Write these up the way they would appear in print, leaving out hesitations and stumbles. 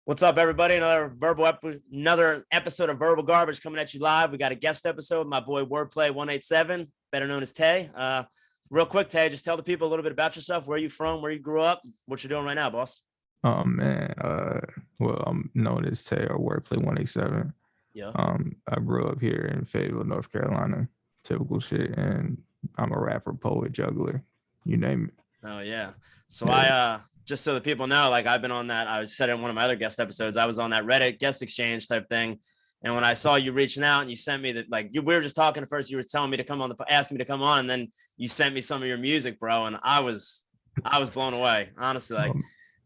What's up, everybody? Another episode of Verbal Garbage coming at you live. We got a guest episode, my boy Wordplay187, better known as Tay. Real quick, Tay, just tell the people a little bit about yourself. Where you from? Where you grew up? What you're doing right now, boss? Oh man, well, I'm known as Tay or Wordplay187. Yeah. I grew up here in Fayetteville, North Carolina. Typical shit, and I'm a rapper, poet, juggler, you name it. Oh yeah. So Yeah. I just so the people know, like I've been on that. I said in one of my other guest episodes, I was on that Reddit guest exchange type thing. And when I saw you reaching out and you sent me that, like we were just talking at first, you were telling me to come on asking me to come on, and then you sent me some of your music, bro, and I was blown away, honestly. Like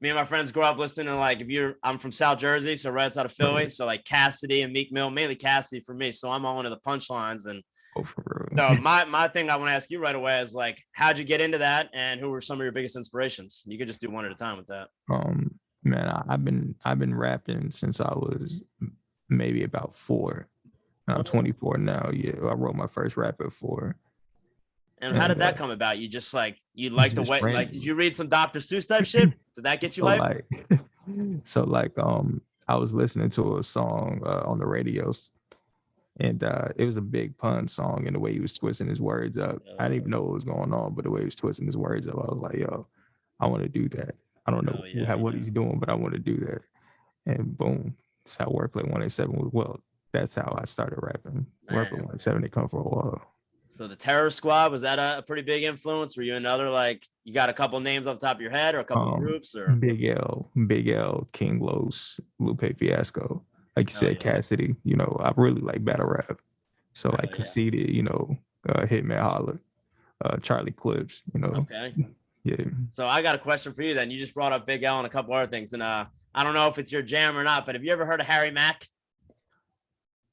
me and my friends grew up listening to, like, I'm from South Jersey, so right outside of Philly, so like Cassidy and Meek Mill, mainly Cassidy for me. So I'm on one of the punchlines, and For so real. my thing I want to ask you right away is, like, how'd you get into that, and who were some of your biggest inspirations? You could just do one at a time with that. Man, I've been rapping since I was maybe about 4. And I'm 24 now. Yeah, I wrote my first rap at 4. And how did And that come about? You just like the just way, like, did random. you read some Dr. Seuss type shit? Did that get you So hyped? like, so like, I was listening to a song on the radio, and it was a big pun song, and the way he was twisting his words up, I didn't even know what was going on, but the way he was twisting his words up, I was like, yo, I want to do that. I don't know Oh yeah, what yeah. he's doing, but I want to do that. And boom, that's how Wordplay 187 was. Well, that's how I started rapping. Wordplay Man. 187, they come for a while. So the Terror Squad, was that a pretty big influence? Were you another, like, you got a couple names off the top of your head, or a couple groups, or? Big L, King Los, Lupe Fiasco. Like you Oh said, yeah. Cassidy, I really like battle rap. So Oh like yeah. Conceited, Hitman Holler, Charlie Clips, Okay. yeah. So I got a question for you then. You just brought up Big L and a couple other things, and I don't know if it's your jam or not, but have you ever heard of Harry Mack?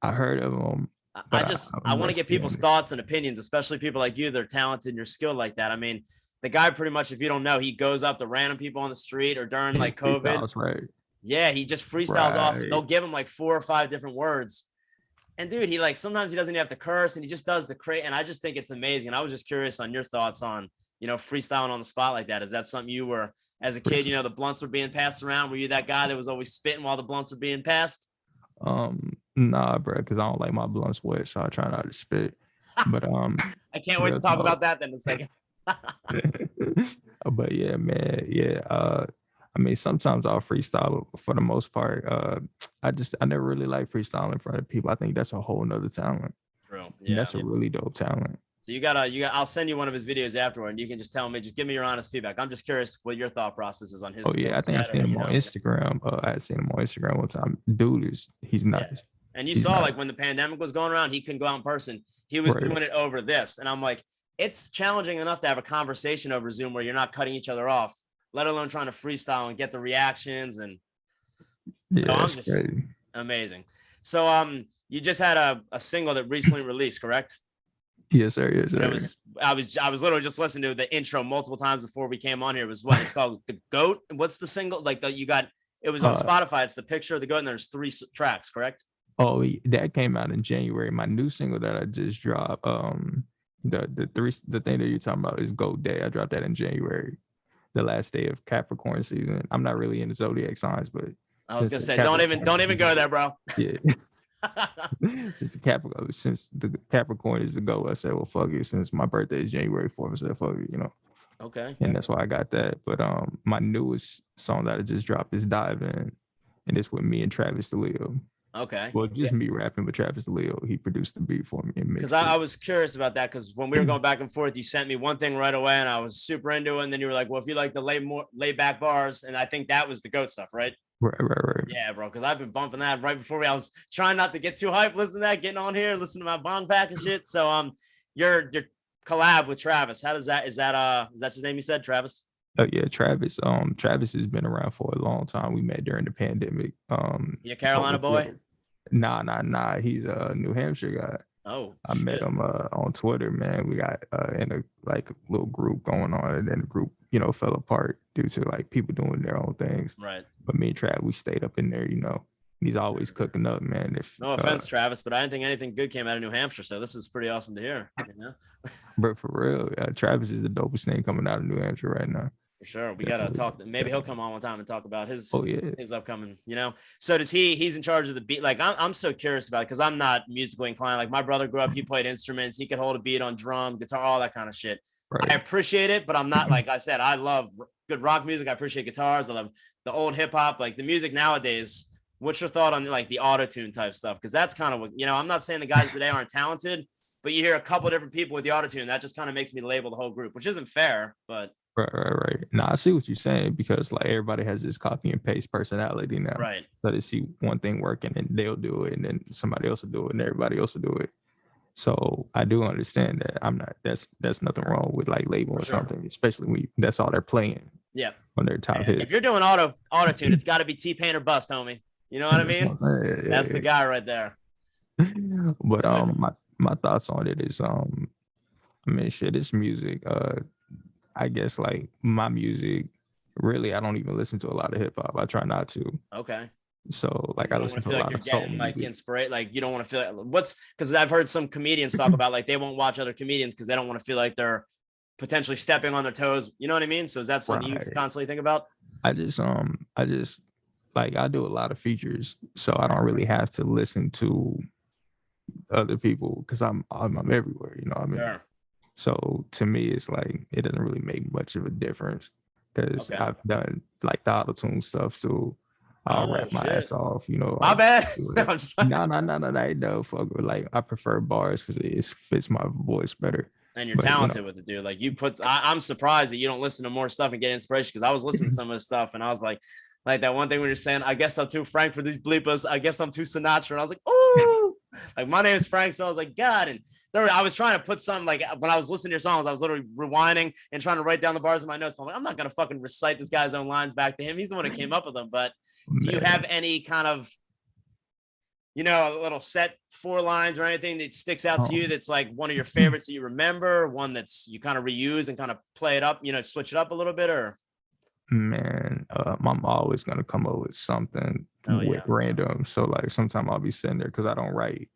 I heard of them, I but just I I'm want to get rusty people's on it. thoughts and opinions, especially people like you that are talented and you're skilled like that. I mean, the guy pretty much, if you don't know, he goes up to random people on the street or during He like COVID. freestyles, right? Yeah, he just freestyles off. They'll Right. give him like 4 or 5 different words. And dude, he, like, sometimes he doesn't even have to curse, and he just does the crate. And I just think it's amazing. And I was just curious on your thoughts on, freestyling on the spot like that. Is that something you were, as a kid, the blunts were being passed around? Were you that guy that was always spitting while the blunts were being passed? Nah, bro, because I don't like my blunts wet, so I try not to spit. But I can't wait to real talk talk. about that then in a second. But yeah, man, yeah. I mean, sometimes I'll freestyle, but for the most part, I never really like freestyling in front of people. I think that's a whole nother talent. True. And Yeah. that's a really dope talent. So I'll send you one of his videos afterward, and you can just tell me, just give me your honest feedback. I'm just curious what your thought process is on his Oh skill yeah, I think I set, or, seen him on Instagram. I had seen him on Instagram one time. Dude he's yeah. nuts. And you He's saw, nuts. like, when the pandemic was going around, he couldn't go out in person. He was Right. doing it over this. And I'm like, it's challenging enough to have a conversation over Zoom where you're not cutting each other off, let alone trying to freestyle and get the reactions. And so Yeah, I'm it's just crazy. amazing. So you just had a single that recently released, correct? Yes, sir. Yes, And it sir. was I was literally just listening to the intro multiple times before we came on here. It was what it's called, The Goat. What's the single? Like, you got, it was on Uh, Spotify. It's The Picture of the Goat, and there's 3 tracks, correct? that came out in January. My new single that I just dropped, the thing that you're talking about is Goat Day. I dropped that in January, the last day of Capricorn season. I'm not really into zodiac signs, but I was since gonna the say, don't even go there, bro. yeah, since the Capricorn is the goat, I said, well, fuck it. Since my birthday is January 4th, I said, fuck it. Okay. And that's why I got that. But my newest song that I just dropped is Dive In, and it's with me and Travis DeLeo. Okay. Well, just me rapping, but Travis DeLeo, he produced the beat for me and Because mixed I it. was curious about that, because when we were going back and forth, you sent me one thing right away, and I was super into it. And then you were like, well, if you like the laid back bars, and I think that was the Goat stuff, right? Right. Yeah, bro. Because I've been bumping that right before I was trying not to get too hyped, listening to that, getting on here, listening to my bong pack and shit. So your collab with Travis, how does that, is that his name, you said, Travis? Oh yeah, Travis. Travis has been around for a long time. We met during the pandemic. You a Carolina boy? Nah. He's a New Hampshire guy. Oh, I met shit. him on Twitter, man. We got in a little group going on, and then the group, fell apart due to like people doing their own things. Right. But me and Trav, we stayed up in there, He's always cooking up, man. If No offense, Travis, but I didn't think anything good came out of New Hampshire. So this is pretty awesome to hear. But for real, Travis is the dopest thing coming out of New Hampshire right now. For sure. We gotta talk. Maybe he'll come on one time and talk about his Oh yeah. his upcoming, So does he's in charge of the beat? Like I'm so curious about it because I'm not musically inclined. Like my brother grew up, he played instruments, he could hold a beat on drum, guitar, all that kind of shit. Right. I appreciate it, but I'm not, like I said, I love good rock music. I appreciate guitars. I love the old hip hop, like the music nowadays. What's your thought on like the auto-tune type stuff? Because that's kind of what, I'm not saying the guys today aren't talented, but you hear a couple different people with the auto-tune. That just kind of makes me label the whole group, which isn't fair, but Right. Now I see what you're saying because like everybody has this copy and paste personality now. right. So they see one thing working and they'll do it, and then somebody else will do it, and everybody else will do it. So I do understand that. I'm not. That's nothing wrong with like labeling For sure. something, especially when that's all they're playing. Yeah. On their top hits. If you're doing auto-tune, it's got to be T-Pain or Bust, homie. You know what I mean? That's the guy right there. But my thoughts on it is I mean shit, it's music. I guess like my music, really, I don't even listen to a lot of hip hop. I try not to. Okay. So like I listen to a lot of soul music. Like inspired, like you don't want to feel like because I've heard some comedians talk about like they won't watch other comedians because they don't want to feel like they're potentially stepping on their toes. You know what I mean? So is that something you constantly think about? I just like I do a lot of features, so I don't really have to listen to other people because I'm everywhere. You know what I mean? Sure. So to me, it's like it doesn't really make much of a difference because I've done like the auto-tune stuff, so I'll rap my ass off. My bad. I'm just like, no, fuck. Like I prefer bars because it fits my voice better. And you're talented with it, dude. Like I'm surprised that you don't listen to more stuff and get inspiration because I was listening to some of the stuff and I was like that one thing when you're saying, I guess I'm too Frank for these bleepers. I guess I'm too Sinatra. And I was like, oh, like my name is Frank. So I was like, God. And I was trying to put something like when I was listening to your songs, I was literally rewinding and trying to write down the bars in my notes. I'm like, I'm not going to fucking recite this guy's own lines back to him. He's the one who came up with them. But do you have any kind of, a little set 4 lines or anything that sticks out to you that's like one of your favorites that you remember, one that's you kind of reuse and kind of play it up, switch it up a little bit or? Man, I'm always going to come up with something random. So like sometimes I'll be sitting there because I don't write.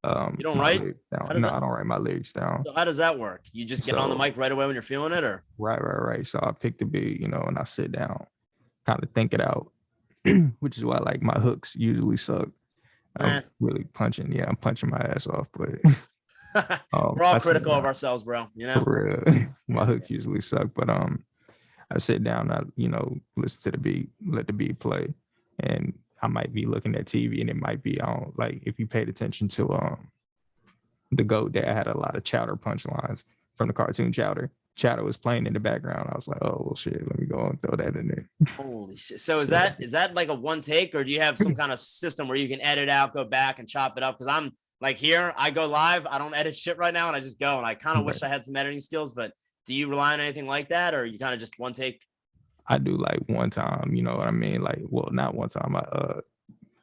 You don't write? No, I don't write my lyrics down. So how does that work? You just get on the mic right away when you're feeling it or? Right. So I pick the beat, and I sit down, kind of think it out, which is why like my hooks usually suck. I'm really punching. I'm punching my ass off, but we're all critical of ourselves, bro. For real. My hooks usually suck, but I sit down, I listen to the beat, let the beat play, and I might be looking at TV, and it might be on like if you paid attention to the GOAT, that had a lot of Chowder punchlines from the cartoon Chowder. Chowder was playing in the background. I was like, oh well, shit, let me go and throw that in there. Holy shit! So is that like a one take, or do you have some kind of system where you can edit out, go back, and chop it up? Because I'm like here, I go live, I don't edit shit right now, and I just go, and I kind of wish I had some editing skills, but. Do you rely on anything like that or you kind of just one take? I do like one time, you know what I mean? Like, well, not one time. I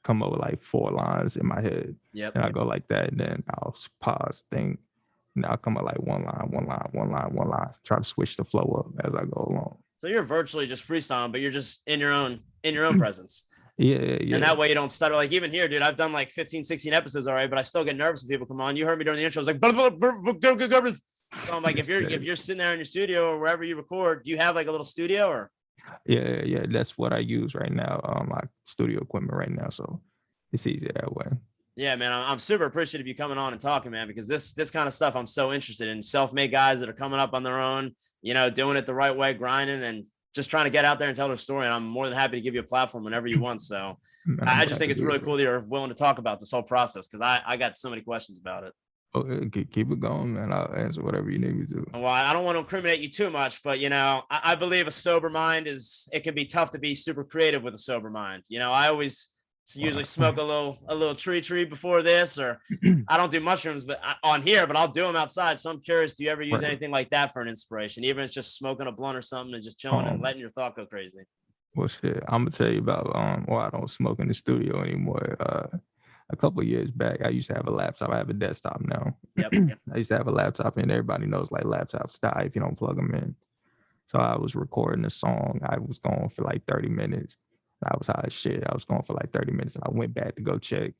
come up with like 4 lines in my head. Yep. And I go like that. And then I'll pause, think. And I'll come up like one line. Try to switch the flow up as I go along. So you're virtually just freestyling, but you're just in your own presence. Yeah. And that way you don't stutter. Like even here, dude, I've done like 15, 16 episodes already, but I still get nervous when people come on. You heard me during the intro. I was like, blah. So I'm like, if you're sitting there in your studio or wherever you record, do you have like a little studio or? Yeah. That's what I use right now. My studio equipment right now. So it's easier that way. Yeah, man, I'm super appreciative of you coming on and talking, man, because this kind of stuff I'm so interested in. Self-made guys that are coming up on their own, doing it the right way, grinding and just trying to get out there and tell their story. And I'm more than happy to give you a platform whenever you want. So I just think it's really cool that you're willing to talk about this whole process because I got so many questions about it. Okay, keep it going, man. I'll answer whatever you need me to. Well, I don't want to incriminate you too much, but I believe a sober mind it can be tough to be super creative with a sober mind. I always usually smoke a little tree before this, or I don't do mushrooms, but on here, but I'll do them outside. So I'm curious, do you ever use anything like that for an inspiration? Even if it's just smoking a blunt or something and just chilling and letting your thought go crazy. Well, shit, I'm gonna tell you about I don't smoke in the studio anymore. A couple of years back, I used to have a laptop. I have a desktop now. Yep. I used to have a laptop, and everybody knows like laptops die if you don't plug them in. So I was recording a song. I was going for like 30 minutes. I was high as shit. I was going for like 30 minutes, and I went back to go check.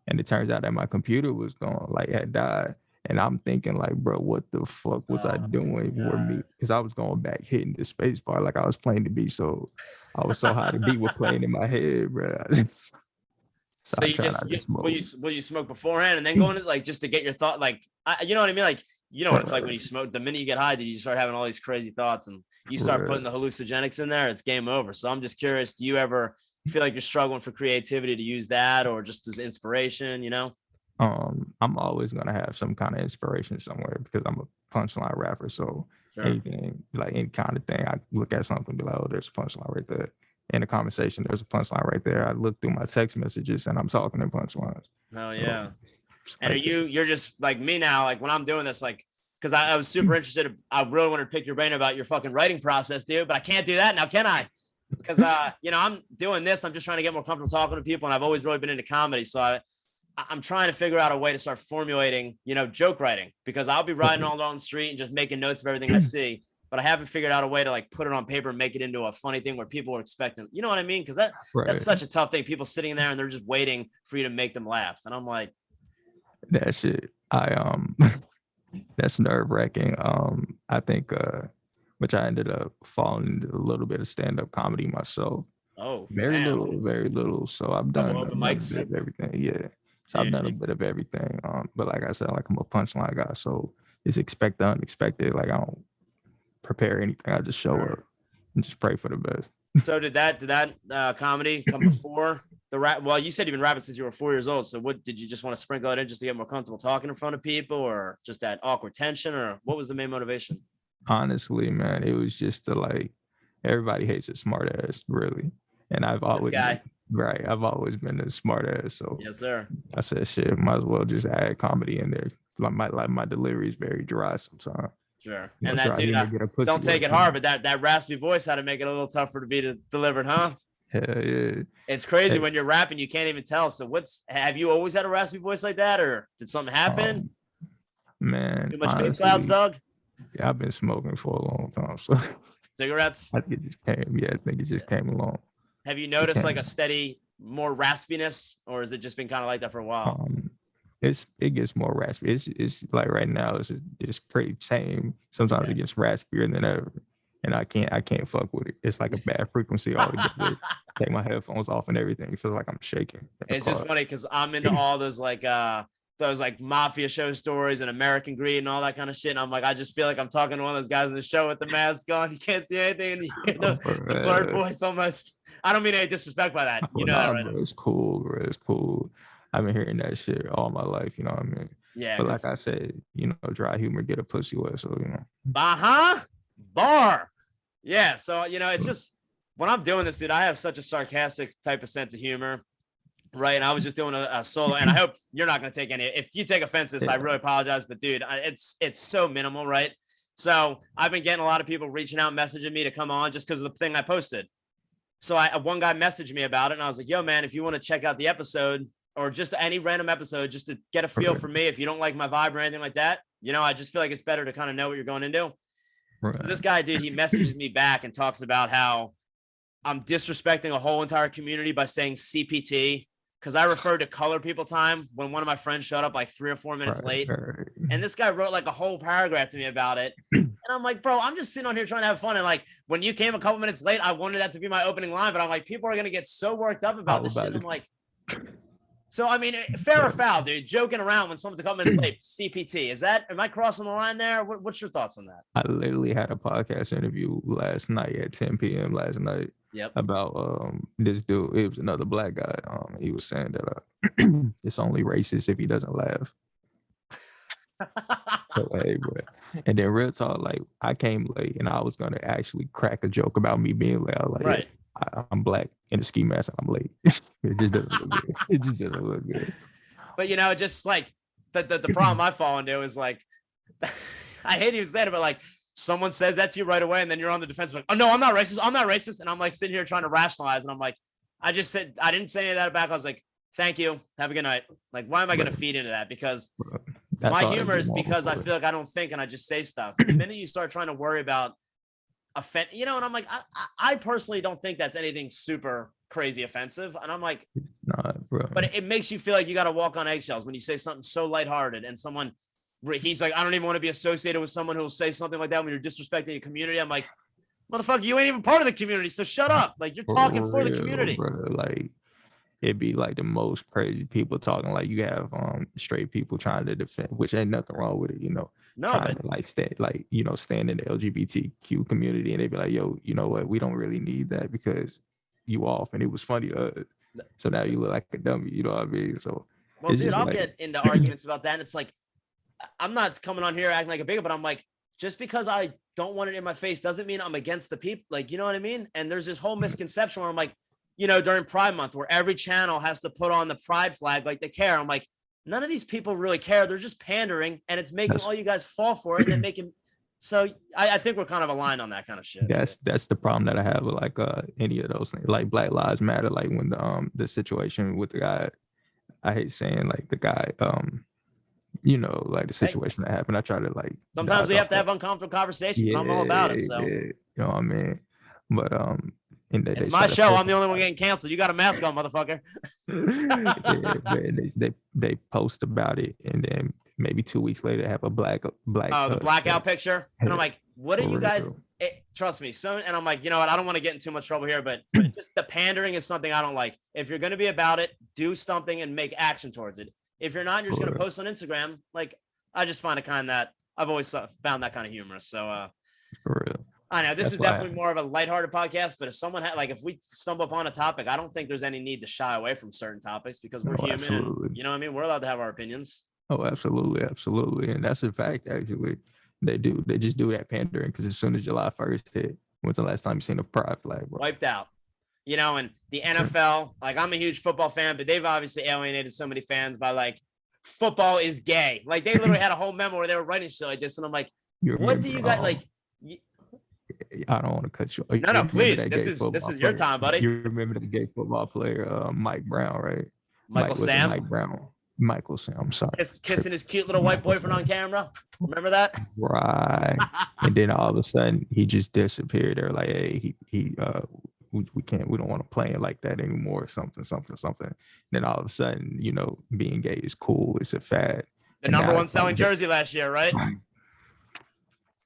And it turns out that my computer was gone, like had died. And I'm thinking like, bro, what the fuck was I doing for me? Because I was going back hitting the space bar like I was playing the beat. So I was so high, the beat was playing in my head, bro. So So I you try just not to smoke. will you smoke beforehand and then go into like just to get your thought, like you know what I mean? Like you know what it's like when you smoke. The minute you get high, you start having all these crazy thoughts and you start putting the hallucinogenics in there, it's game over. So I'm just curious, do you ever feel like you're struggling for creativity to use that or just as inspiration, you know? I'm always gonna have some kind of inspiration somewhere because I'm a punchline rapper. So anything, like any kind of thing, I look at something and be like, oh, there's a punchline right there. In a conversation, there's a punchline right there. I look through my text messages and I'm talking in punchlines. Oh, So, yeah. And like, you're just like me now, like when I'm doing this, like, because I was super interested. I really wanted to pick your brain about your fucking writing process, dude, but I can't do that now, can I? Because, you know, I'm doing this. I'm just trying to get more comfortable talking to people. And I've always really been into comedy. So I'm trying to figure out a way to start formulating, you know, joke writing, because I'll be riding all down the street and just making notes of everything I see. But I haven't figured out a way to like put it on paper and make it into a funny thing where people are expecting, you know what I mean? Because that's such a tough thing. People sitting there and they're just waiting for you to make them laugh. And I'm like, that shit, that's nerve wracking. I think, which I ended up falling into a little bit of stand-up comedy myself. oh, very little. So I've done a bit of everything. Yeah. So I've done a bit of everything. But like I said, like I'm a punchline guy. So it's expect the unexpected. Like I don't prepare anything. I just show up and just pray for the best. So did that comedy come before the rap? Well, you said you've been rapping since you were 4 years old. So what did you just want to sprinkle it in just to get more comfortable talking in front of people, or just that awkward tension, or what was the main motivation? Honestly, man, it was just to like, everybody hates a smart ass, really. And I've always I've always been a smart ass. So yes, sir. I said, shit, might as well just add comedy in there. Like my delivery is very dry sometimes. Sure. And that dude, don't take it hard, but that raspy voice had to make it a little tougher to be delivered, huh? Hell yeah. It's crazy when you're rapping, you can't even tell. So have you always had a raspy voice like that, or did something happen? Man, too much vape clouds, Doug? Yeah, I've been smoking for a long time. So cigarettes? I think it just came. Yeah, I think it just came along. Have you noticed like a steady, more raspiness, or has it just been kind of like that for a while? It gets more raspy. It's like right now it's pretty tame. Sometimes it gets raspier than ever, and I can't fuck with it. It's like a bad frequency altogether. Take my headphones off and everything. It feels like I'm shaking. It's just funny because I'm into all those like mafia show stories and American Greed and all that kind of shit. And I'm like, I just feel like I'm talking to one of those guys in the show with the mask on. You can't see anything, and you hear the blurred voice almost. I don't mean any disrespect by that. You know that, right? Bro, it's cool, bro. It's cool. I've been hearing that shit all my life, you know what I mean? Yeah. But like I said, you know, dry humor get a pussy wet, so you know. Bar. Yeah. So, you know, it's just when I'm doing this, dude, I have such a sarcastic type of sense of humor. Right. And I was just doing a solo, and I hope you're not going to take any. If you take offense to this, I really apologize. But dude, it's so minimal, right? So I've been getting a lot of people reaching out, messaging me to come on just because of the thing I posted. So one guy messaged me about it, and I was like, yo, man, if you want to check out the episode or just any random episode, just to get a feel for me, if you don't like my vibe or anything like that, you know, I just feel like it's better to kind of know what you're going into. Right. So this guy, dude, he messages me back and talks about how I'm disrespecting a whole entire community by saying CPT, because I referred to color people time when one of my friends showed up like 3 or 4 minutes late. And this guy wrote like a whole paragraph to me about it. And I'm like, bro, I'm just sitting on here trying to have fun. And like, when you came a couple minutes late, I wanted that to be my opening line, but I'm like, people are going to get so worked up about this shit. And I'm like, so, I mean, fair or foul, dude, joking around when someone's a couple minutes late, CPT, am I crossing the line there? What's your thoughts on that? I literally had a podcast interview last night at 10 p.m. last night. Yep. About this dude. It was another black guy. He was saying that it's only racist if he doesn't laugh. So hey, bro. And then real talk, like I came late and I was gonna actually crack a joke about me being late. I was like, right. Yeah, I'm black in a ski mask and I'm late. It just doesn't look good. It just doesn't look good. But you know, just like the problem I fall into is like I hate even saying it, but like someone says that to you right away, and then you're on the defense like, oh no, I'm not racist. And I'm like sitting here trying to rationalize, and I'm like, I didn't say any of that back. I was like, thank you, have a good night. Like, why am I going to feed into that? Because my humor is because I feel like I don't think and I just say stuff. And the minute you start trying to worry about offend, you know, and I'm like, I personally don't think that's anything super crazy offensive. And I'm like, it's not, bro. But it makes you feel like you got to walk on eggshells when you say something so lighthearted and someone he's like, I don't even want to be associated with someone who will say something like that when you're disrespecting a community. I'm like, motherfucker, you ain't even part of the community, so shut up. Like, you're talking for the community, bro. Like, it'd be like the most crazy people talking. Like, you have straight people trying to defend, which ain't nothing wrong with it, you know. No, trying to like stand, like, you know, stand in the LGBTQ community, and they'd be like, yo, you know what, we don't really need that because you off, and it was funny. So now you look like a dummy, you know what I mean? So, well, dude, I'll like, get into arguments about that, and it's like, I'm not coming on here acting like a bigot, but I'm like, just because I don't want it in my face doesn't mean I'm against the people. Like, you know what I mean? And there's this whole misconception where I'm like, you know, during Pride Month, where every channel has to put on the pride flag like they care. I'm like, none of these people really care. They're just pandering, and it's making all you guys fall for it, and then making. So I think we're kind of aligned on that kind of shit. That's the problem that I have with like any of those things, like Black Lives Matter. Like when the situation with the guy, I hate saying like the guy, you know, like the situation that happened. I try to like. Sometimes we have to have uncomfortable conversations, and I'm all about it. So you know what I mean? But it's my show. I'm the only one getting canceled. You got a mask on, motherfucker. They post about it, and then maybe 2 weeks later have a black. The blackout picture, and I'm like, what are you guys? Trust me. So, and I'm like, you know what? I don't want to get in too much trouble here, but just the pandering is something I don't like. If you're going to be about it, do something and make action towards it. If you're not, you're just going to post on Instagram. Like, I just find it kind of that I've always found that kind of humorous. So, for real. I know this is definitely more of a lighthearted podcast, but if someone had, like, if we stumble upon a topic, I don't think there's any need to shy away from certain topics because we're human. And, you know what I mean? We're allowed to have our opinions. Oh, absolutely. Absolutely. And that's a fact, actually. They do. They just do that pandering because as soon as July 1st hit, when's the last time you seen a pride flag, bro? Wiped out. You know, and the NFL, like, I'm a huge football fan, but they've obviously alienated so many fans by, like, football is gay. Like, they literally had a whole memo where they were writing shit like this. And I'm like, what do you guys, like, I don't want to cut you. No, please. This is your time, buddy. You remember the gay football player, Mike Brown, right? Michael Sam. Mike Brown. Michael Sam. I'm sorry. Kissing his cute little white boyfriend on camera. Remember that? Right. And then all of a sudden, he just disappeared. They're like, hey, we can't. We don't want to play it like that anymore. Something. And then all of a sudden, you know, being gay is cool. It's a fad. The number one selling jersey last year, right?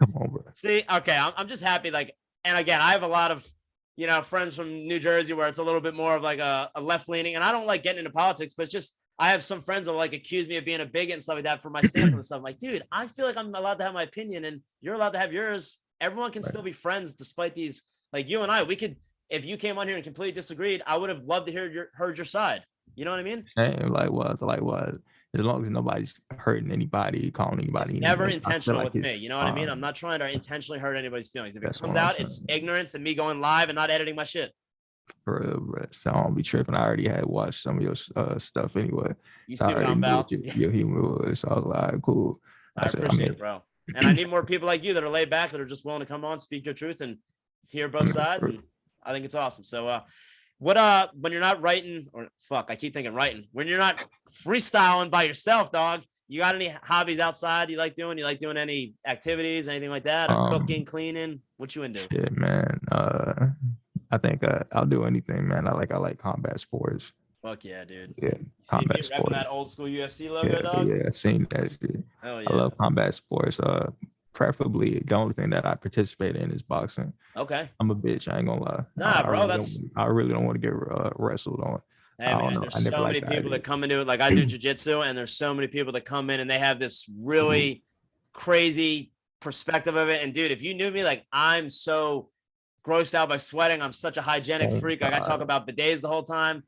Come on, bro. See, okay, I'm just happy. Like, and again, I have a lot of, you know, friends from New Jersey where it's a little bit more of like a left leaning, and I don't like getting into politics, but it's just I have some friends that like accuse me of being a bigot and stuff like that for my stance on stuff. I'm like, dude, I feel like I'm allowed to have my opinion, and you're allowed to have yours. Everyone can still be friends despite these. Like you and I, we could. If you came on here and completely disagreed, I would have loved to heard your side. You know what I mean? Same, like what? As long as nobody's hurting anybody, calling anybody. It's never intentional with me. You know what I mean? I'm not trying to intentionally hurt anybody's feelings. If it comes out, it's ignorance and me going live and not editing my shit. Bro, so I don't be tripping. I already had watched some of your stuff anyway. You see what I'm about? Your humor was. So I was like, all right, cool. I appreciate it, bro. And I need more people like you that are laid back, that are just willing to come on, speak your truth, and hear both sides. And I think it's awesome. So, when you're not writing, or fuck, I keep thinking writing, when you're not freestyling by yourself, dog, you got any hobbies outside you like doing? You like doing any activities, anything like that? Or cooking, cleaning? What you into? Yeah, man. I think I'll do anything, man. I like combat sports. Fuck yeah, dude. Yeah, combat sports. That old school UFC logo, dog? Yeah, I seen that shit. Hell yeah. I love combat sports. Preferably, the only thing that I participate in is boxing. Okay. I'm a bitch. I ain't gonna lie. Nah, bro, I really don't want to get wrestled on. Hey, man, there's so many people that come into it. Like, I do jiu-jitsu, and there's so many people that come in and they have this really crazy perspective of it. And dude, if you knew me, like, I'm so grossed out by sweating. I'm such a hygienic freak. Like, I talk about bidets the whole time.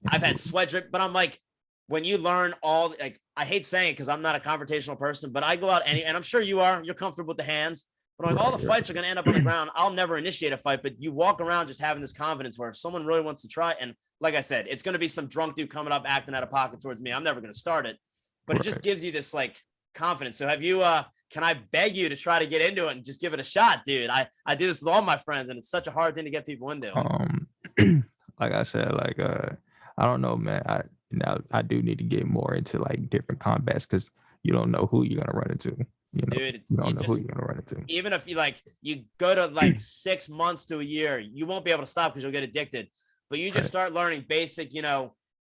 I've had sweat drip, but I'm like, when you learn all, like, I hate saying it because I'm not a confrontational person, but I go out and I'm sure you are, you're comfortable with the hands, but like, all the fights are going to end up on the ground. I'll never initiate a fight, but you walk around just having this confidence where if someone really wants to try, and like I said, it's going to be some drunk dude coming up, acting out of pocket towards me. I'm never going to start it, but it just gives you this like confidence. So have you, can I beg you to try to get into it and just give it a shot, dude? I do this with all my friends, and it's such a hard thing to get people into. Like I said, like, I don't know, man. I do need to get more into like different combats because you don't know who you're gonna run into. You know, dude, you don't know who you're gonna run into. Even if you go to like 6 months to a year, you won't be able to stop because you'll get addicted. But you just start learning basic,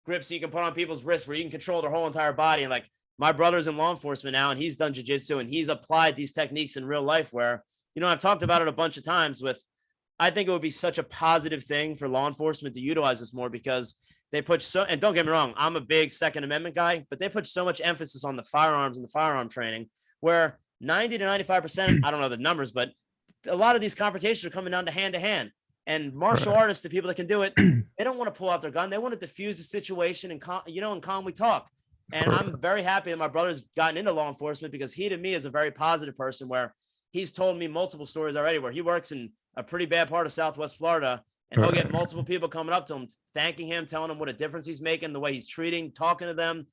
grips you can put on people's wrists where you can control their whole entire body. And like, my brother's in law enforcement now, and he's done jiu-jitsu, and he's applied these techniques in real life where, I've talked about it a bunch of times with, I think it would be such a positive thing for law enforcement to utilize this more, because they put and don't get me wrong, I'm a big Second Amendment guy, but they put so much emphasis on the firearms and the firearm training where 90 to 95%, I don't know the numbers, but a lot of these confrontations are coming down to hand, and martial artists, the people that can do it, they don't want to pull out their gun. They want to diffuse the situation and, and calmly talk. And I'm very happy that my brother's gotten into law enforcement, because he, to me, is a very positive person where he's told me multiple stories already where he works in a pretty bad part of Southwest Florida, and he'll get multiple people coming up to him, thanking him, telling him what a difference he's making, the way he's treating, talking to them.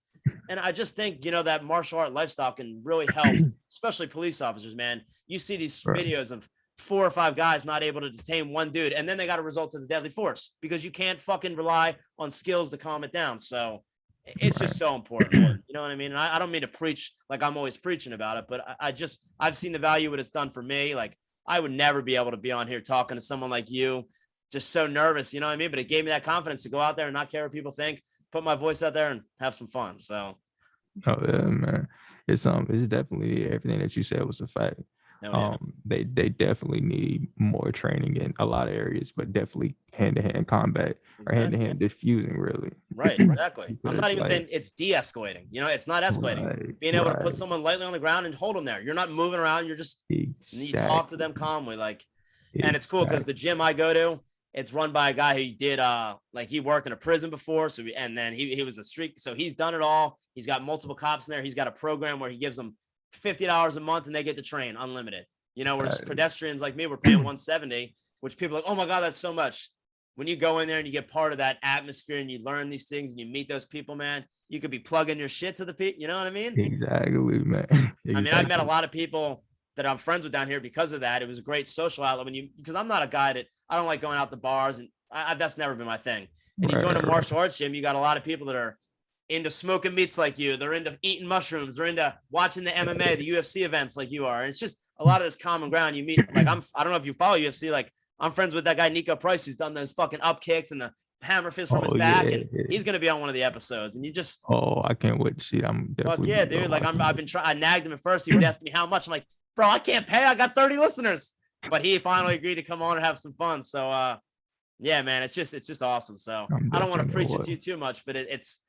And I just think, that martial art lifestyle can really help, especially police officers, man. You see these videos of 4 or 5 guys not able to detain one dude, and then they got to resort to the deadly force because you can't fucking rely on skills to calm it down. So it's just so important. You know what I mean? And I don't mean to preach like I'm always preaching about it, but I've seen the value what it's done for me. Like, I would never be able to be on here talking to someone like you, just so nervous, you know what I mean? But it gave me that confidence to go out there and not care what people think, put my voice out there and have some fun. So. Oh yeah, man. It's definitely everything that you said was a fact. They definitely need more training in a lot of areas, but definitely hand-to-hand combat or hand-to-hand diffusing, really. Right, exactly. I'm not even saying it's de-escalating. It's not escalating. It's being able to put someone lightly on the ground and hold them there. You're not moving around. You're just you talk to them calmly, and it's cool because the gym I go to, it's run by a guy who did he worked in a prison before, and then he was a street, so he's done it all. He's got multiple cops in there. He's got a program where he gives them $50 a month and they get to train unlimited. Whereas pedestrians like me, we're paying $170, which people are like, oh my God, that's so much. When you go in there and you get part of that atmosphere and you learn these things and you meet those people, man, you could be plugging your shit to the people. You know what I mean? Exactly, man. Exactly. I mean, I met a lot of people that I'm friends with down here because of that. It was a great social outlet because I'm not a guy that I don't like going out to bars, and that's never been my thing. And you join a martial arts gym, you got a lot of people that are into smoking meats like you. They're into eating mushrooms. They're into watching the MMA, the UFC events like you are. And it's just a lot of this common ground. You meet, I don't know if you follow UFC, like I'm friends with that guy, Nico Price, who's done those fucking up kicks and the hammer fist from his back. And he's going to be on one of the episodes. And you just, I can't wait to see it. I'm definitely. Fuck yeah, dude. Like I've been trying, I nagged him at first. He was asking me how much. I'm like, bro, I can't pay. I got 30 listeners, but he finally agreed to come on and have some fun. So, yeah, man, it's just awesome. So I don't want to preach it to you too much, but it's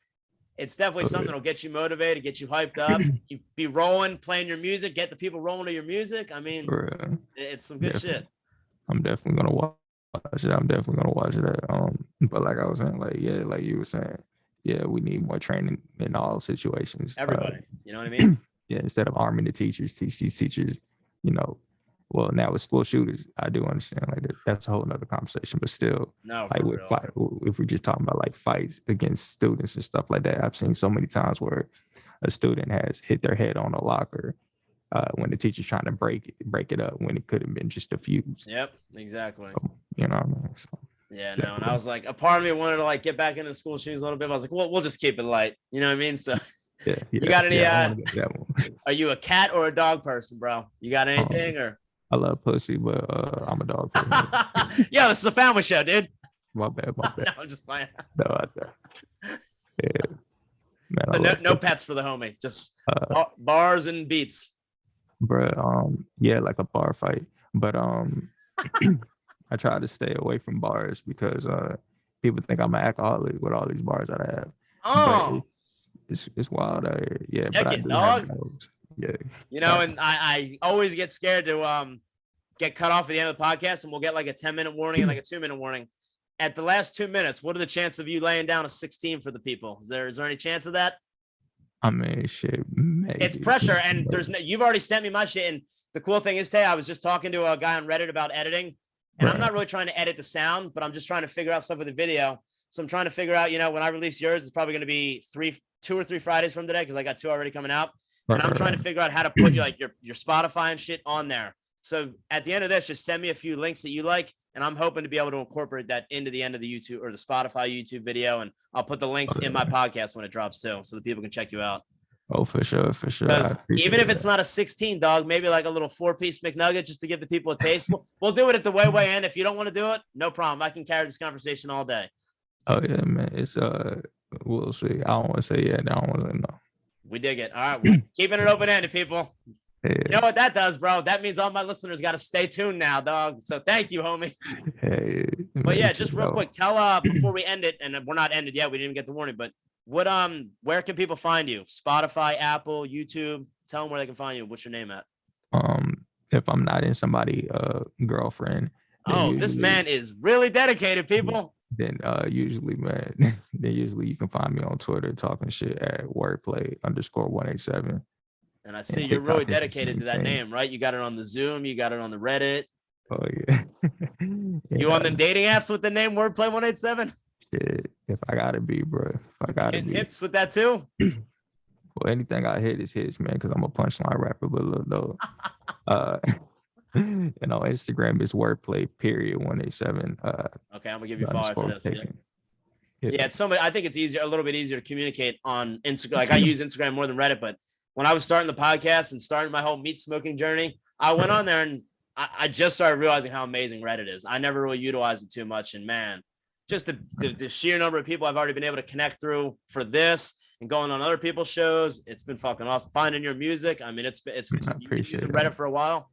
definitely something that'll get you motivated, get you hyped up. You be rolling, playing your music, get the people rolling to your music. I mean, it's some good shit. I'm definitely gonna watch it. I'm definitely gonna watch it. But like I was saying, like you were saying, we need more training in all situations. Everybody, you know what I mean? Instead of arming the teachers, teach these teachers, well, now with school shooters, I do understand that's a whole nother conversation, but still, if we're just talking about like fights against students and stuff like that, I've seen so many times where a student has hit their head on a locker when the teacher's trying to break it up when it could have been just a fuse. Yep, exactly. So, you know what I mean? So, and I was like, a part of me wanted to get back into school shoes a little bit. But I was like, well, we'll just keep it light. You know what I mean? So. You got any? Are you a cat or a dog person, bro? You got anything or? I love pussy, but I'm a dog person. Yeah, this is a family show, dude. My bad. No, I'm just playing. No, Man, so no pets for the homie. Just bars and beats. Bro, like a bar fight. But I try to stay away from bars because people think I'm an alcoholic with all these bars that I have. Oh. It's wild out here. Yeah, check but it, dog. Yeah. And I always get scared to get cut off at the end of the podcast, and we'll get like a 10-minute warning and like a 2-minute warning. At the last 2 minutes, what are the chances of you laying down a 16 for the people? Is there any chance of that? I mean, shit, maybe. It's pressure, and you've already sent me my shit. And the cool thing is, Tay, I was just talking to a guy on Reddit about editing, and I'm not really trying to edit the sound, but I'm just trying to figure out stuff with the video. So I'm trying to figure out, when I release yours, it's probably going to be 2 or 3 Fridays from today because I got 2 already coming out. And I'm trying to figure out how to put your Spotify and shit on there. So at the end of this, just send me a few links that you like, and I'm hoping to be able to incorporate that into the end of the YouTube or the Spotify YouTube video, and I'll put the links in my podcast when it drops too, so that people can check you out. Oh, for sure. Because even if it's not a 16, dog, maybe like a little 4-piece McNugget just to give the people a taste. We'll do it at the way end. If you don't want to do it, no problem. I can carry this conversation all day. Oh yeah, man. It's we'll see. I don't want to say yeah. I don't want to say no. We dig it. All right, we're keeping it open-ended, people. Yeah. You know what that does, bro? That means all my listeners got to stay tuned now, dog. So thank you, homie. Hey, But yeah, just real quick, tell before we end it, and we're not ended yet. We didn't even get the warning, but what where can people find you? Spotify, Apple, YouTube. Tell them where they can find you. What's your name at? If I'm not in somebody girlfriend. Oh, this man is really dedicated, people. Then usually you can find me on Twitter talking shit at Wordplay187. And I see you're really dedicated to that name, right? You got it on the Zoom, you got it on the Reddit. Oh yeah. You on them dating apps with the name Wordplay187? Shit, if I gotta be, bro. If I gotta be. Hits with that too? Well, anything I hit is hits, man, because I'm a punchline rapper, but look though. And on Instagram it's Wordplay187. Okay, I'm gonna give you follow after this. Yeah, it's so much. I think it's easier, a little bit easier to communicate on Instagram. Like I use Instagram more than Reddit, but when I was starting the podcast and starting my whole meat smoking journey, I went on there and I just started realizing how amazing Reddit is. I never really utilized it too much, and man, just the sheer number of people I've already been able to connect through for this and going on other people's shows, it's been fucking awesome. Finding your music, I mean, it's you've been using Reddit for a while.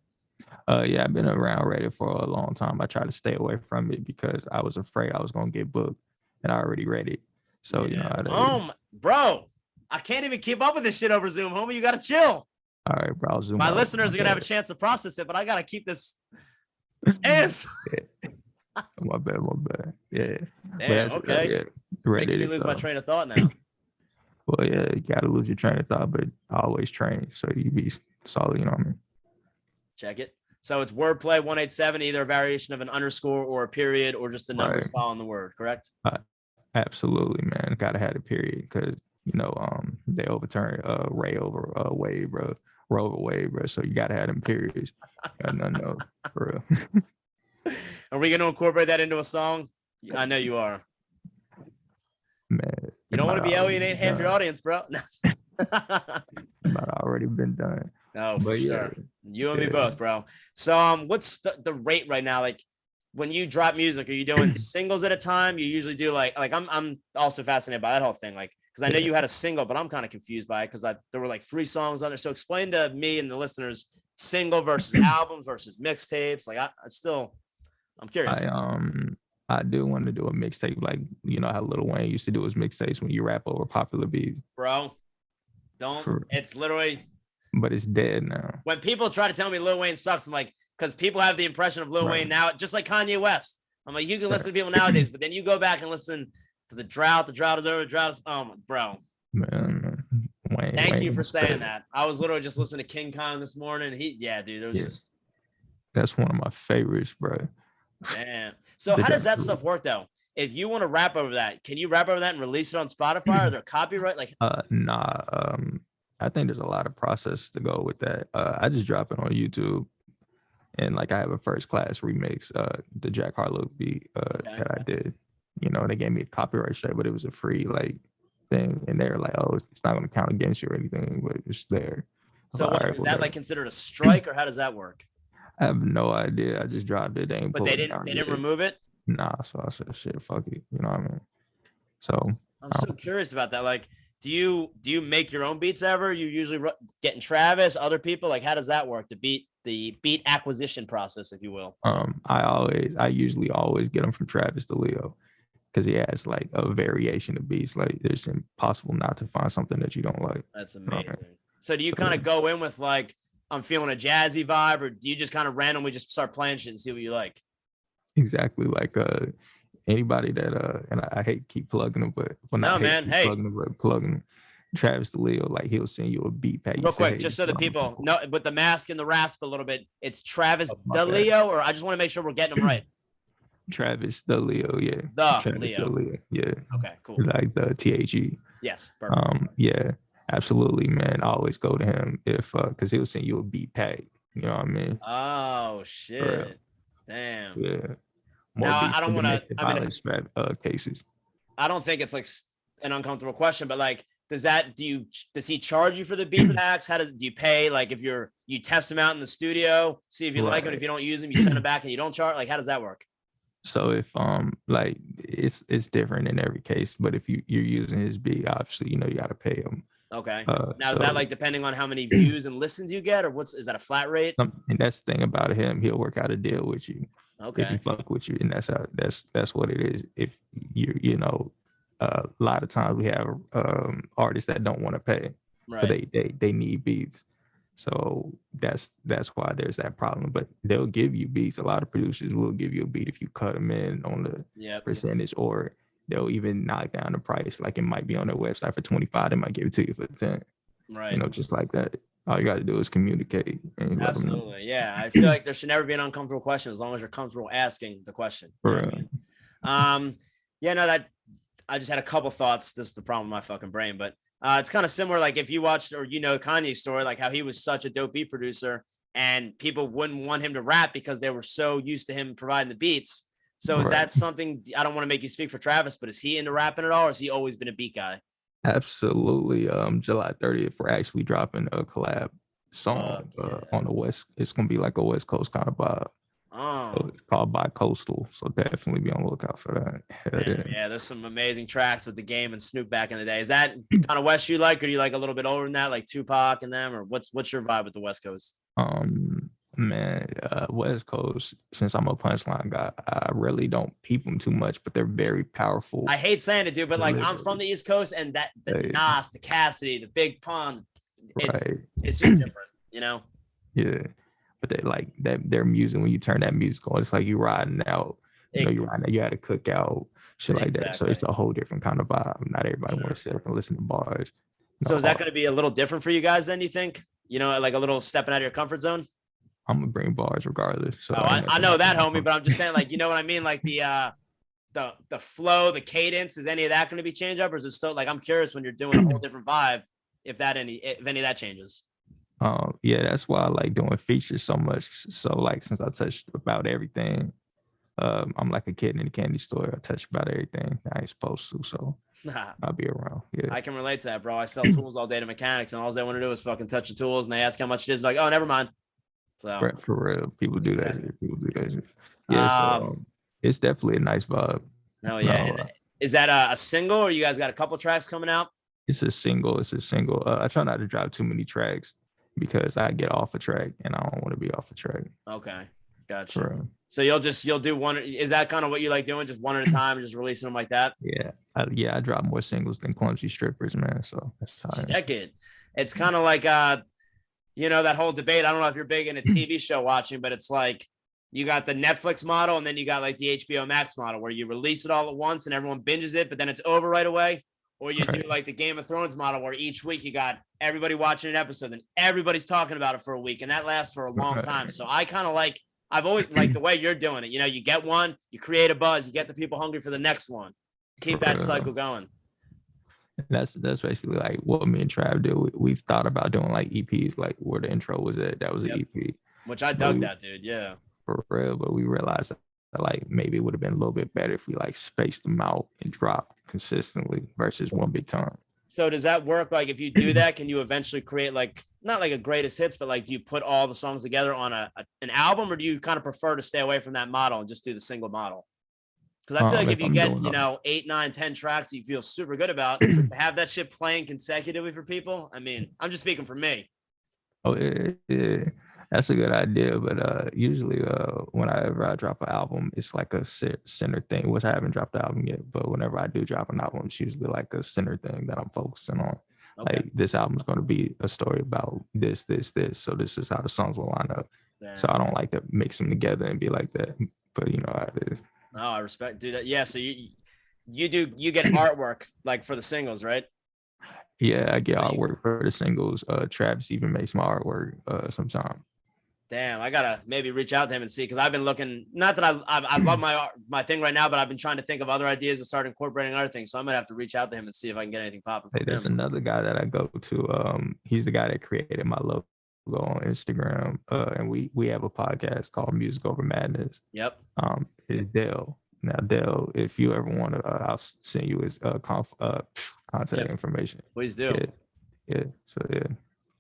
Yeah, I've been around Reddit for a long time. I try to stay away from it because I was afraid I was gonna get booked, and I already read it. So bro, I can't even keep up with this shit over Zoom, homie. You gotta chill. All right, bro. Zoom my listeners are gonna have a chance to process it, but I gotta keep this. Ants. My bad. Yeah. Damn, okay. Yeah, Reddit. Making me lose my train of thought now. Well, yeah, you gotta lose your train of thought, but I always train, so you be solid. You know what I mean? Check it. So it's Wordplay187, either a variation of an underscore or a period or just the numbers following the word, correct? Absolutely, man. Gotta have a period because they overturned Ray over Wade, bro. Roe over Wade, bro. So you gotta have them periods. No, for real. Are we gonna incorporate that into a song? I know you are. Man, you don't want to be alienating half your audience, bro. Might already been done. No, for sure. You and me both, bro. So what's the rate right now? Like when you drop music, are you doing singles at a time? You usually do like I'm also fascinated by that whole thing. Like, because I know you had a single, but I'm kind of confused by it because there were like 3 songs on there. So explain to me and the listeners single versus albums versus mixtapes. Like I'm curious. I do want to do a mixtape, like how Lil Wayne used to do his mixtapes when you rap over popular beats. Bro, it's literally. But it's dead now. When people try to tell me Lil Wayne sucks, I'm like, because people have the impression of Lil Wayne now, just like Kanye West. I'm like, you can listen to people nowadays, but then you go back and listen to the drought is over, the drought is, bro. Man, Thank you for saying that. I was literally just listening to King Kong this morning. That's one of my favorites, bro. Damn. So how does that stuff work though? If you want to rap over that, can you rap over that and release it on Spotify? Or there copyright? Like nah. I think there's a lot of process to go with that. I just drop it on YouTube, and like I have a first class remix, the Jack Harlow beat that I did. They gave me a copyright strike, but it was a free thing, and they're like, "Oh, it's not going to count against you or anything, but it's there." So is that considered a strike, or how does that work? I have no idea. I just dropped it. But they didn't remove it. Nah, so I said, "Shit, fuck it." You know what I mean? So I'm so curious about that. Like, do you make your own beats ever? You usually getting Travis, other people? Like, how does that work? The beat acquisition process, if you will. I usually always get them from Travis to Leo because he has like a variation of beats. Like, it's impossible not to find something that you don't like. That's amazing. So do you kind of go in with like, I'm feeling a jazzy vibe, or do you just kind of randomly just start playing shit and see what you like? Exactly. Like anybody that and I hate keep plugging them, but plugging Travis the Leo, like he'll send you a beat pack. Real quick, just so the people know, with the mask and the rasp a little bit, it's Travis the Leo, or I just want to make sure we're getting them right. Travis the Leo, yeah. Travis the Leo, yeah. Okay, cool. Like the THE. Yes, perfect. Yeah, absolutely, man. I always go to him if because he'll send you a beat pack. You know what I mean? Oh shit! Damn. Yeah. Now I don't want to. Cases. I don't think it's like an uncomfortable question, but like, does he charge you for the beat packs? Do you pay? Like, if you test them out in the studio, see if you like them. If you don't use them, you send them back and you don't charge. Like, how does that work? So if it's different in every case, but if you're using his beat, obviously you got to pay him. Okay. Now, is So that like depending on how many views and listens you get, or is that a flat rate? and that's the thing about him. He'll work out a deal with you if he Okay. fuck with you, and that's what it is. If a lot of times we have artists that don't want to pay, but Right. they need beats. So that's why there's that problem. But they'll give you beats. A lot of producers will give you a beat if you cut them in on the Yep. percentage, or they'll even knock down the price. Like it might be on their website for 25, they might give it to you for 10. Right. Just like that. All you got to do is communicate and let them know. Absolutely. Yeah. I feel like there should never be an uncomfortable question as long as you're comfortable asking the question. You know what I mean? Yeah, no, that I just had a couple thoughts. This is the problem with my fucking brain, but it's kind of similar. Like if you watched or Kanye's story, like how he was such a dope beat producer and people wouldn't want him to rap because they were so used to him providing the beats. So is that something, I don't want to make you speak for Travis, but is he into rapping at all? Or has he always been a beat guy? Absolutely. July 30th, we're actually dropping a collab song on the West. It's going to be like a West Coast kind of vibe. So it's called Bi-Coastal. So definitely be on the lookout for that. Yeah, there's some amazing tracks with the Game and Snoop back in the day. Is that kind of West you like, or do you like a little bit older than that, like Tupac and them, or what's your vibe with the West Coast? Man, West Coast, since I'm a punchline guy, I really don't peep them too much, but they're very powerful. I hate saying it, dude, but like I'm from the East Coast, and the Nas, the Cassidy, the Big Pun, it's just different, Yeah. But they like that their music, when you turn that music on, it's like you riding out, you had a cookout, shit like that. So it's a whole different kind of vibe. Not everybody wants to sit up and listen to bars. So is that going to be a little different for you guys then, you think? Like a little stepping out of your comfort zone? I'm gonna bring bars regardless. So I know that, homie, but I'm just saying, like, you know what I mean? Like the flow, the cadence, is any of that going to be changed up, or is it still like, I'm curious when you're doing a whole different vibe, if any of that changes? Yeah, that's why I like doing features so much. So like, since I touched about everything, I'm like a kid in a candy store. I touch about everything I ain't supposed to, so I'll be around. Yeah, I can relate to that, bro. I sell tools all day to mechanics, and all they want to do is fucking touch the tools, and they ask how much it is, like, oh, never mind. So for real, people do that. People do that. Yeah, so it's definitely a nice vibe. No, yeah. Is that a single, or you guys got a couple tracks coming out? It's a single. I try not to drop too many tracks because I get off a track and I don't want to be off a track. Okay, gotcha. So you'll do one. Is that kind of what you like doing? Just one at a time, just releasing them like that? Yeah, I drop more singles than clumsy strippers, man. So that's how. Check it. It's kind of like that whole debate. I don't know if you're big into TV show watching, but it's like you got the Netflix model, and then you got like the HBO Max model, where you release it all at once and everyone binges it, but then it's over right away. Or you do like the Game of Thrones model, where each week you got everybody watching an episode and everybody's talking about it for a week, and that lasts for a long time. So I've always liked the way you're doing it. You get one, you create a buzz, you get the people hungry for the next one. Keep that cycle going. That's basically like what me and Trav do. We've thought about doing like EPs, like where the intro was at. That was an EP. Which I dug that, dude. Yeah. For real, but we realized that like maybe it would have been a little bit better if we like spaced them out and dropped consistently versus one big time. So does that work? Like if you do that, can you eventually create like, not like a greatest hits, but like, do you put all the songs together on an album, or do you kind of prefer to stay away from that model and just do the single model? Because I feel like if you get, 8, 9, 10 tracks that you feel super good about, to have that shit playing consecutively for people. I mean, I'm just speaking for me. Oh yeah. That's a good idea, but usually whenever I drop an album, it's like a center thing, which I haven't dropped the album yet, but whenever I do drop an album, it's usually like a center thing that I'm focusing on. Okay. Like this album is going to be a story about this. So this is how the songs will line up. Damn. So I don't like to mix them together and be like that, but you know how it is. Oh, I respect, dude. Yeah, so you get artwork like for the singles, right? Yeah, I get artwork for the singles. Travis even makes my artwork sometimes. Damn, I gotta maybe reach out to him and see, because I've been looking. Not that I love my thing right now, but I've been trying to think of other ideas to start incorporating other things. So I'm gonna have to reach out to him and see if I can get anything popping. Hey, there's another guy that I go to. He's the guy that created my logo on Instagram, and we have a podcast called Music Over Madness. Yep. It's Dale. Now, Dale, if you ever want to, I'll send you his contact information. Please do. Yeah. So yeah,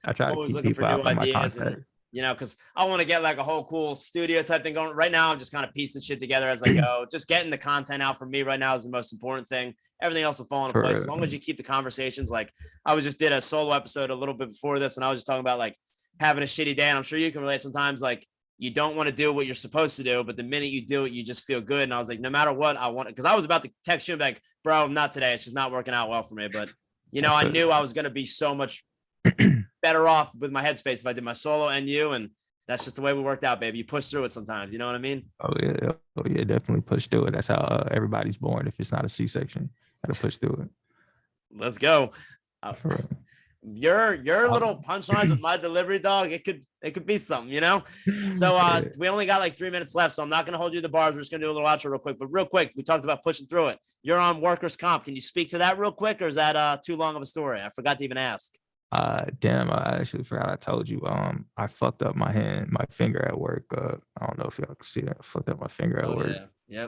I try always to keep people out of my contact. you know, because I want to get like a whole cool studio type thing going. Right now, I'm just kind of piecing shit together as I go. Just getting the content out for me right now is the most important thing. Everything else will fall into place as long as you keep the conversations. Like I was just did a solo episode a little bit before this, and I was just talking about like having a shitty day, and I'm sure you can relate sometimes. Like you don't want to do what you're supposed to do, but the minute you do it, you just feel good. And I was like, no matter what, I want it, because I was about to text you like, bro, not today. It's just not working out well for me. But you know, I knew I was going to be so much better off with my headspace if I did my solo and you, and that's just the way we worked out, baby. You push through it sometimes. You know what I mean? Oh yeah, definitely push through it. That's how everybody's born. If it's not a C-section, gotta push through it. Let's go. Your little punchlines with my delivery, dog. It could be something, you know. So we only got like 3 minutes left, so I'm not gonna hold you to the bars. We're just gonna do a little outro real quick. But real quick, we talked about pushing through it. You're on workers' comp. Can you speak to that real quick, or is that too long of a story? I forgot to even ask. Damn, I actually forgot I told you. I fucked up my finger at work. I don't know if y'all can see that. I fucked up my finger at work. Yeah.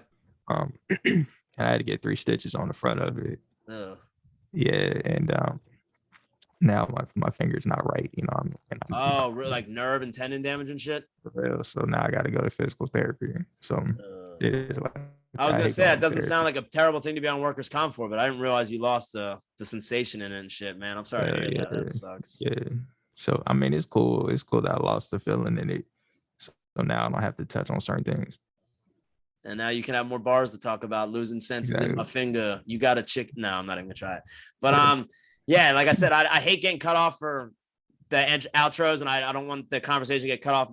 Yep. And I had to get 3 stitches on the front of it. Ugh. Yeah, and now my finger's not right, you know. Really, like nerve and tendon damage and shit. For real. So now I got to go to physical therapy. So it is like, I was gonna say that doesn't sound like a terrible thing to be on workers' comp for, but I didn't realize you lost the sensation in it and shit, man. I'm sorry to hear that. That sucks. Yeah. So I mean, it's cool. It's cool that I lost the feeling in it. So now I don't have to touch on certain things. And now you can have more bars to talk about. Losing senses in my finger. You got a chick. No, I'm not even gonna try it. But yeah, like I said, I hate getting cut off for the outros, and I don't want the conversation to get cut off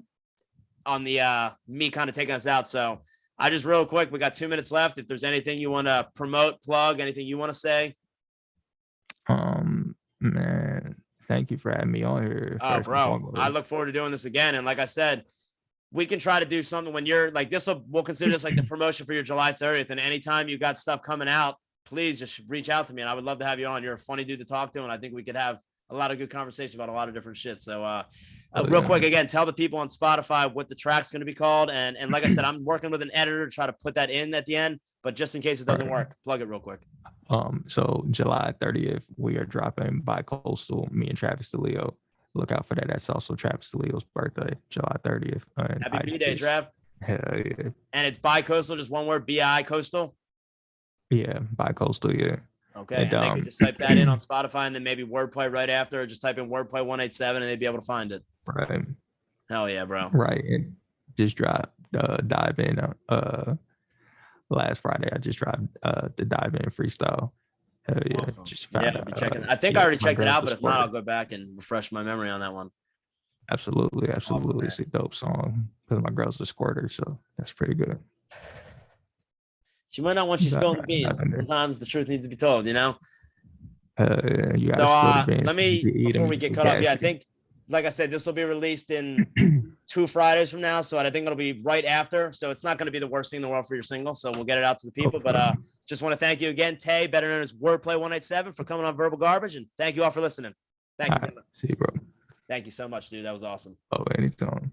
on the me kind of taking us out. So I just real quick, we got 2 minutes left. If there's anything you want to promote, plug, anything you want to say. Man, thank you for having me on here. Oh, bro, I look forward to doing this again. And like I said, we can try to do something when you're like this. We'll consider this like the promotion for your July 30th. And anytime you got stuff coming out, please just reach out to me. And I would love to have you on. You're a funny dude to talk to. And I think we could have a lot of good conversation about a lot of different shit. So real quick, again, tell the people on Spotify what the track's going to be called. And like I said, I'm working with an editor to try to put that in at the end, but just in case it doesn't work, plug it real quick. So July 30th, we are dropping Bi-Coastal, me and Travis DeLeo. Look out for that. That's also Travis DeLeo's birthday, July 30th. Happy B-Day, Trav. Hell yeah. And it's Bi-Coastal, just one word, B-I-Coastal? Yeah, Bi-Coastal, yeah. Okay, and they can just type that in on Spotify and then maybe Wordplay right after, or just type in Wordplay187 and they'd be able to find it. Right. Hell yeah, bro. Right. And just dive in. Last Friday, I just dropped the dive in freestyle. Hell yeah. Awesome. Just I'll be checking. I think I already checked it out, but if not, I'll go back and refresh my memory on that one. Absolutely. Awesome, it's a dope song because my girl's a squirter, so that's pretty good. She might not want you spilling the beans. Sometimes the truth needs to be told, you know? You gotta spill the beans. Let me, before we get cut off, I think, like I said, this will be released in 2 Fridays from now. So I think it'll be right after. So it's not going to be the worst thing in the world for your single. So we'll get it out to the people. But just want to thank you again, Tay, better known as Wordplay187, for coming on Verbal Garbage. And thank you all for listening. Thank you. See you, bro. Thank you so much, dude. That was awesome. Oh, anytime.